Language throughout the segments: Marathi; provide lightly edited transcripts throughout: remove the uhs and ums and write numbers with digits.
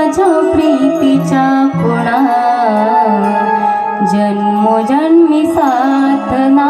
माझ्या प्रीतीच्या खुणा जन्मोजन्मी साधना.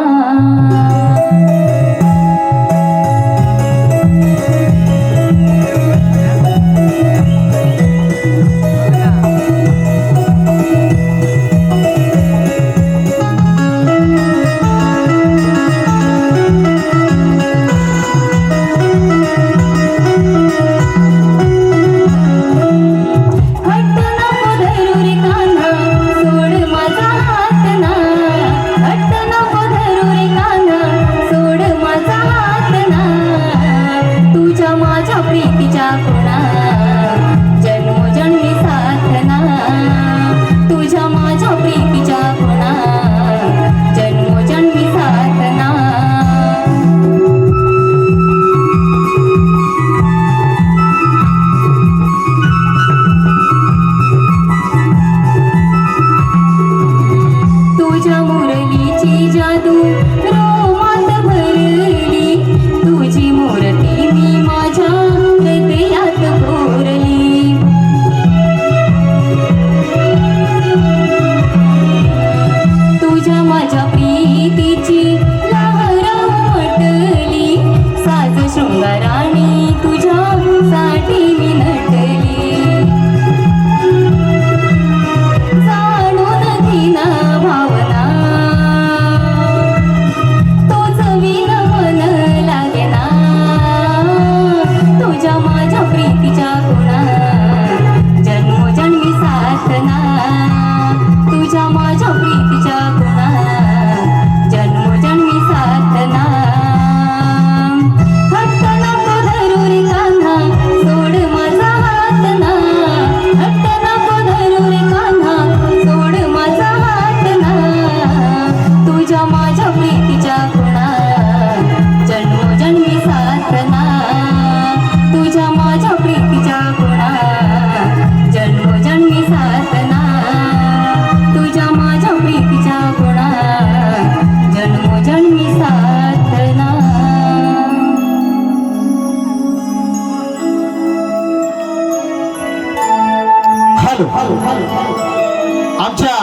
आमच्या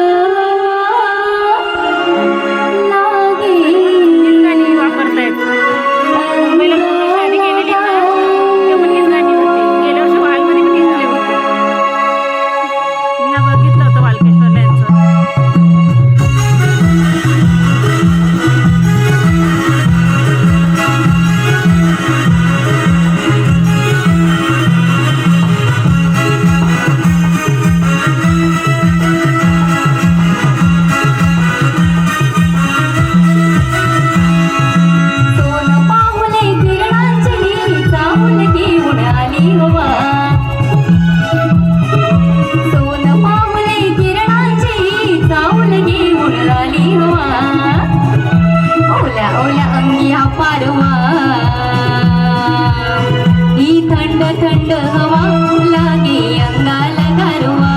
थंड हवा लागे अंगाला गारवा,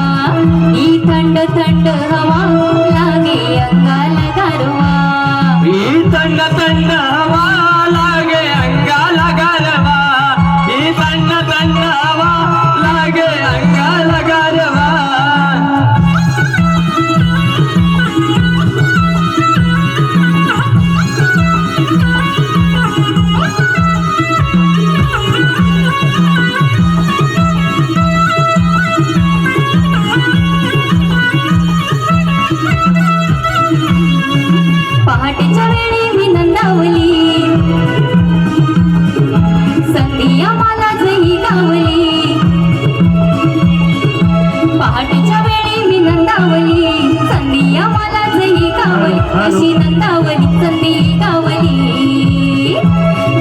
ही थंड थंड हवा लागे अंगाला गारवा, ही थंड थंड हवा लागे अंगाला गारवा, ही थंड थंड हवा लागे अंगाला गारवा. पहाटेच्या वेळी मी नंदावली, संधिया मला जही गावली. पहाटेच्या वेळी मी नंदावली, संधिया मला जही गावली. अशी नंदावली संधी गावली,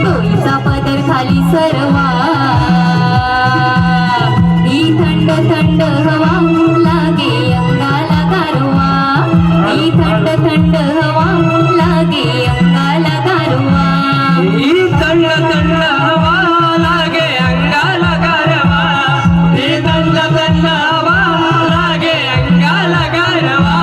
डोईचा पदर खाली सरवा, ही थंड थंड हवा लागे अंगाला गारवा, ही थंड थंड हवा लागे अंगाला गारवा, ही थंड थंड हवा लागे अंगाला गारवा, ही थंड थंड हवा लागे अंगाला गारवा.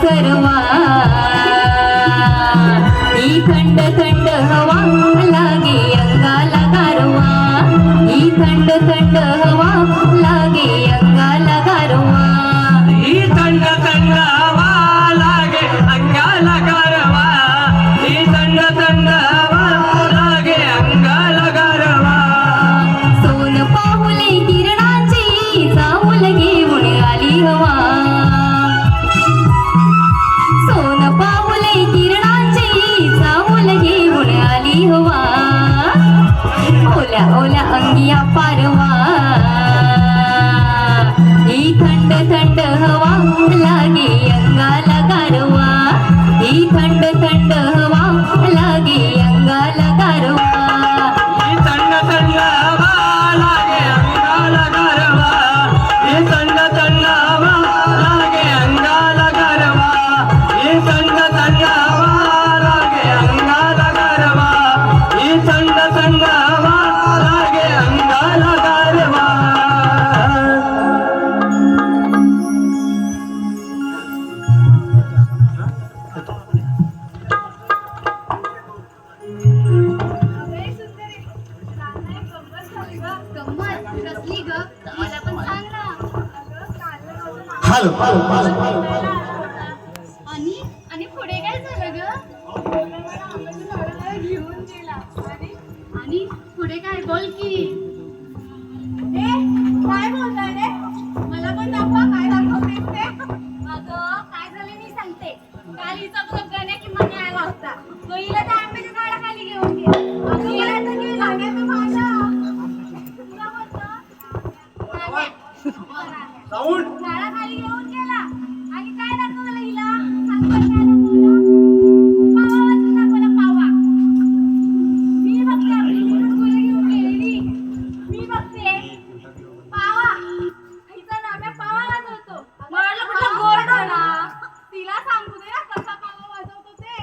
गरवा ही थंड थंड हवा लागे अंगाला गारवा ही थंड थंड हवा लागे अंगाला गारवा ही थंड थंड हवा लागे अंगाला गारवा ही थंड थंड हवा लागे अंगाला गारवा सोन पाहुले किरणाची चाहुल घेऊन आली हवा सोन पाहुले किरणाची चाहुल घेऊन आली हवा ओल्या ओल्या अंगिया पारवा ही थंड थंड हवा लागे अंगाला गारवा ही थंड थंड हवा लागे अंगाला गारवा ही थंड थंड हवा लागे अंगाला गारवा ही थंड थंड हवा लागे अंगाला गारवा ही थंड थंड हवा लागे अंगाला गारवा ही थंड थंड हवा लागे अंगाला गारवा हॅलो आणि पुढे काय झालं ग घेऊन गेला आणि पुढे काय बोल की काय बोलताय रे मला पण दाखवा काय दाखवतेस ते अगं काय झालं मी सांगते काल हिचा ग्रुप गाण्या की मने आला होता तो हिला त्या आंब्याच्या झाडाखाली घेऊन गेला अगं गेला तर गेला गाण्याचं माझा तुला बोलतो झाडाखाली घेऊन गेला आणि काय दाखवलं हिला सांग बरं काय दाखवलं पावा वाचून दाखवला पावा मी बघते आपली मुलं घेऊन गेलेली मी बघते पावा हिचा नाम्या पावा वाजवतो मला कुठला गोड होना तिला सांगू दे ना कसा पावा वाजवतो ते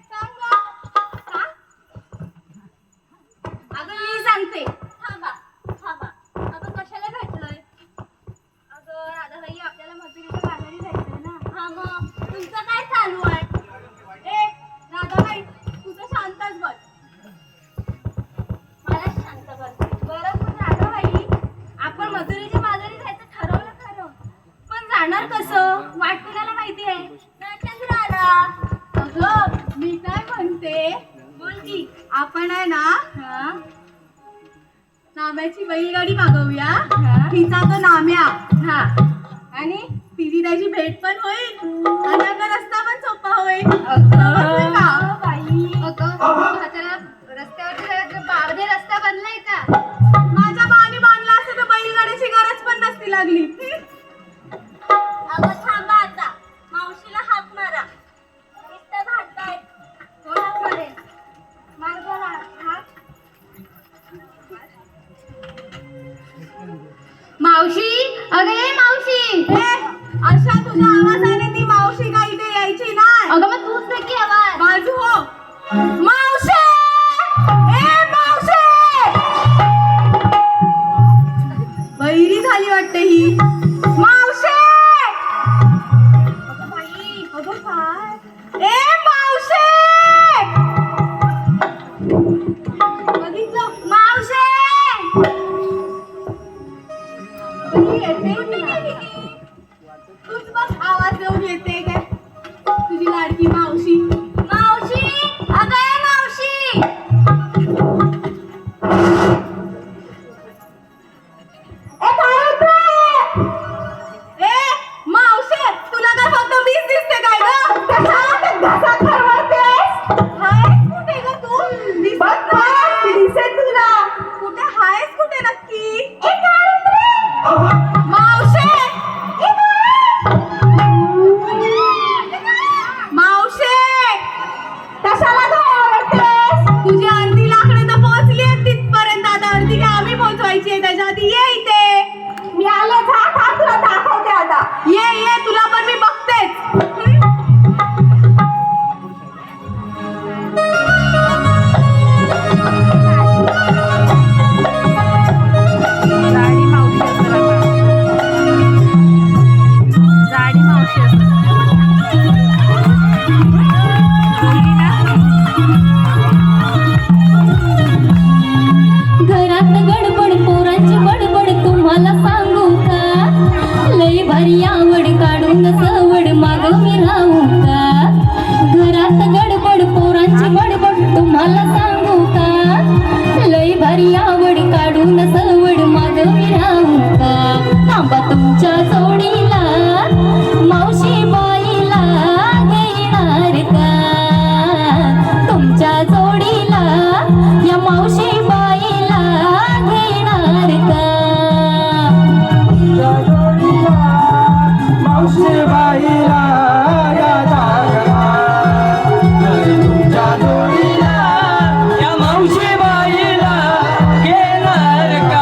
सांग गं. अगं मी सांगते थांबा अगं कशाला भेटलोय अगं राधाबाई आपल्याला मजुरीच्या बाजारी जायचंय ना हा मग तुमचं काय चालू आहे राधाबाई तुझं शांतच बस मला शांत बस बरं पण राधाबाई आपण मजुरीच्या बाजारी जायचं ठरवलं खरं पण जाणार कसं वाट कुणाला माहिती आहे अगं मी काय म्हणते बोल की आपण आहे ना नाम्याची बैलगाडी मागवूया तिचा तो नाम्या आणि तिची त्याची भेट पण होईल आणि अगं रस्ता पण सोपा होईल समजलं का? बारदे रस्ता बनलाय का माझ्या बाने बांधला असतं तर बैलगाडीची गरज पण नसती लागली अगं थांबा आता मावशीला हात मारा नुसतं भांडताय कोण हात मारेल मार बरं हात मावशी अगं ये मावशी अशा तुझ्या आवाजाने ती मावशी काही ते यायची नाही अगं मग तूच दे की आवाज बाजू हो मावशी मावशी बहिरी झाली वाटते ही मावशी अगं बाई अगं काय मावशी बघितलं मावशी तूच बघ आवाज देऊन येते काय तुझी लाडकी मावशी मावशी अगं मावशी मावशी तुला काय फक्त वीज दिसते काय कुठे ग तू दिसते तुला कुठे हायस कुठे नक्की मावशी मावशी मी राहू का घरात गडबड पोरांची बडबड तुम्हाला सांगू का लय भारी आवड काढून सवड माझ मी राहू का थांबा तुमच्या जोडीला मावशी बाईला घेणार का तुमच्या जोडीला या मावशी बाईला घेणार का मावशी बाईला या जागला तुमच्या जोडीला या मावशी बाईला घेणार का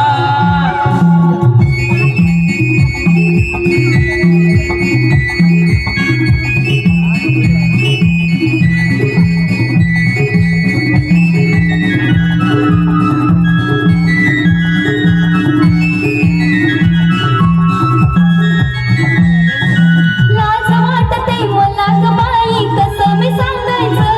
लाज वाटते मला ग बाई कसं मी सांगायचं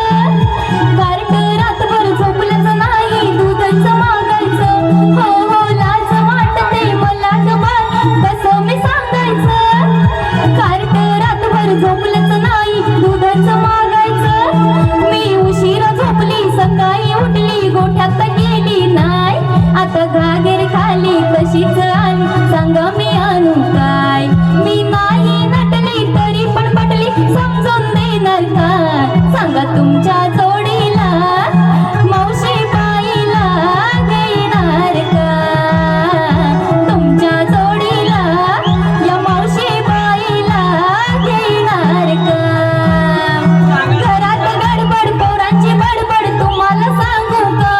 कार्ट रातभर झोपलंच नाही दूधच मागायचं हो हो लाज वाटते मला ग बाई कसं मी सांगायचं कार्ट रातभर झोपलंच नाही दूधच मागायचं मी उशिरा झोपली सकाळी उठली गोठ्यात गेली नाही आता घागर खाली कशीच आली सांगा मी आणू काय मी नाही नटली तरी पण पटली समजून देणार का सांगा तुमच्या जोडीला मावशी बाईला घेणार का तुमच्या जोडीला या मावशी बाईला घेणार का घरात गडबड पोरांची बडबड तुम्हाला सांगू का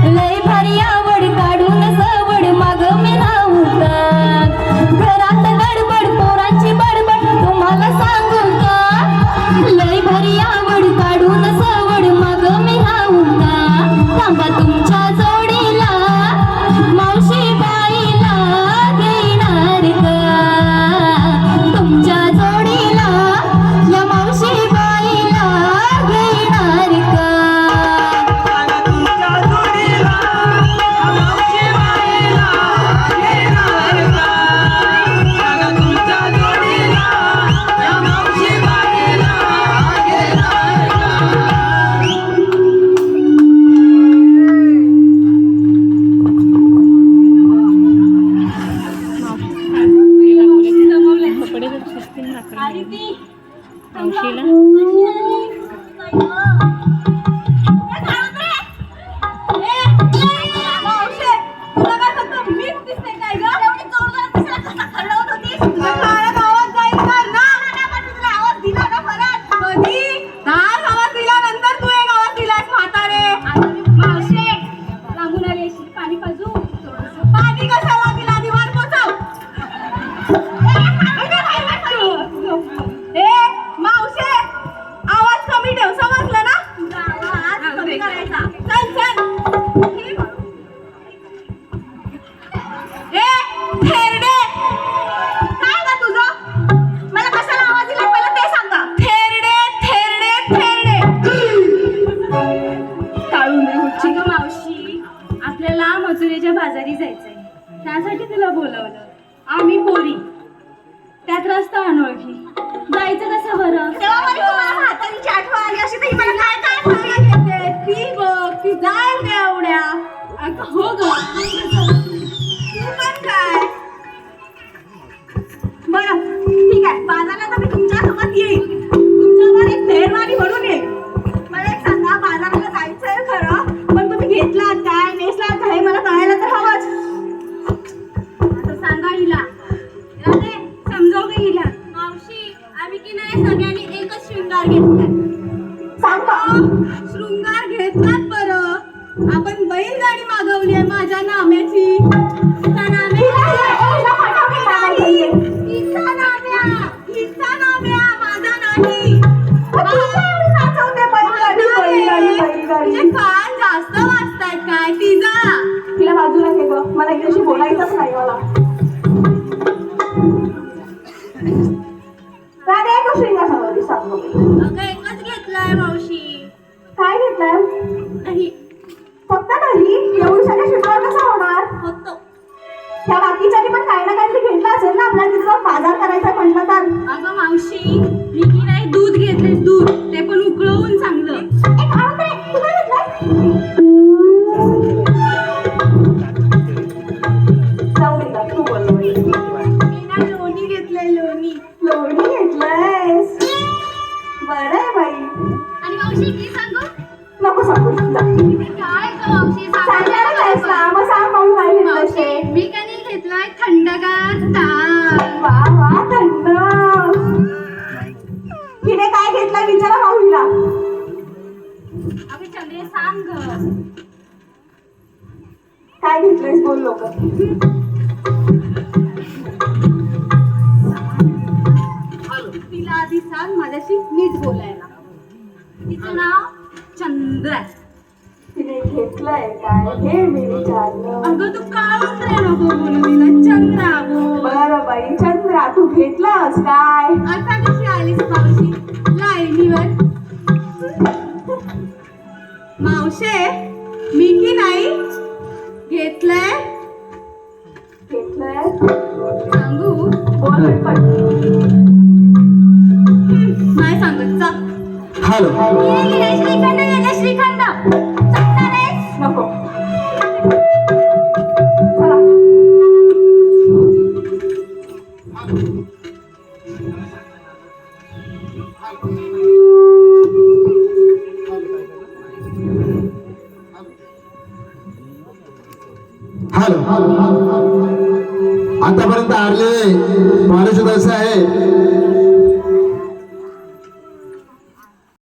लय भारी आवड काढून सवड माग मी राहू का घरात गडबड पोरांची बडबड तुम्हाला सांगू का लय भारी आवड काढून सवड माग मी राहू का थांबा तुमच्या जोडीला मावशी बाईला घेणार का तुमच्या जोडीला या मावशी बाईला घेणार का सांगा तुमच्या जोडीला या मावशी बाईला घेणार का सांगा तुमच्या जोडीला या मावशी बाईला घेणार का पाणी कशाला दिला दिवाण पोचाव ए मावशे आवाज कमी ठेव समजलं ना आवाज कमी करायचा चल चल ए थेरडे काय ग तुझं मला कशाला आवाज दिला पहिलं ते सांगा थेरडे थेरडे थेरडे काढून दे हुच्ची ग मावशी आपल्याला मजुरीच्या बाजारी जायचंय त्यासाठी तुला बोलवलं आम्ही पोरी त्यात रस्ता अनोळखी जायचं कसं बरं तेव्हा मला तुम्हाला म्हातारीची आठवण आली अशी तरी मला काय काय बोलायला येते ती बघ ती जाईल त्या एवढ्या अगं हो ग तू पण काय बरं ठीक आहे बाजारला तर मी तुमच्या सोबत येईल तुमच्यावर एक फेरवारी म्हणून येईल मला एक सांगा बाजाराला जायचंय खरं पण तुम्ही घेतलात काय नेसलात काय मला कळायला तर हवंच आता सांगा हिला राधे समजाव ग हिला मावशी आम्ही की नाही सगळ्यांनी एकच शृंगार घेतलाय सांगा शृंगार घेतलात बरं आपण बैलगाडी मागवली आहे माझ्या नाम्याची त्या नाम्या माझा नाही तुझे कान जास्त वाजतायत काय तिचा तिला बाजूला घे ग मला एकदाशी बोलायचंच नाही मला राधे एक शृंगार समजली सांगू अगं एकच घेतलाय मावशी काय घेतलाय नाही फक्त नाही एवढी सगळ्या शृंगार कसा होणार होतो त्या बाकीच्यानी पण काही ना काहीतरी घेतला असेल ना आपल्याला तिथे जाऊन बाजार करायचा म्हटलं तर. अगं मावशी मी की नाही दूध घेतले दूध ते पण उकळवून चांगलं. एक आनंद रे, तू काय म्हटलं? जाऊ दे का, तू बोल. मी ना लोणी घेतलंय लोणी. लोणी घेतलंयस? बरं आहे बाई. आणि मावशी मी सांगू नको सांगू जा. काय ग मावशी सांगणारच आहेस ना, मग सांग पाहू काय घेतलंस ते. मावशी मी का नाही घेतलाय थंडगार ताक. वा वा, थंड. तिने काय घेतलं विचारा माऊलीला. अगं चंद्रे सांग ग. काय घेतलंयस बोल लवकर. तिला आधी सांग माझ्याशी नीट बोलायला. तिचं नाव चंद्र आहे. तिने घेतलंय काय हे मी विचारलं. अगं तू काढून रे नको बोलू तिला चंद्रा बोल. बरं बाई, चंद्रा तू घेतलंस काय? आता कशी आलीस मावशी लाईनीवर. मावशे मी की नाही घेतलंय घेतलंय सांगू बोल पण. नाही सांगत चा. हॅलो श्रीखंड गेले श्रीखंड सांगणार आहेस? नको चला. हॅलो आतापर्यंत हारले माणूस असं आहे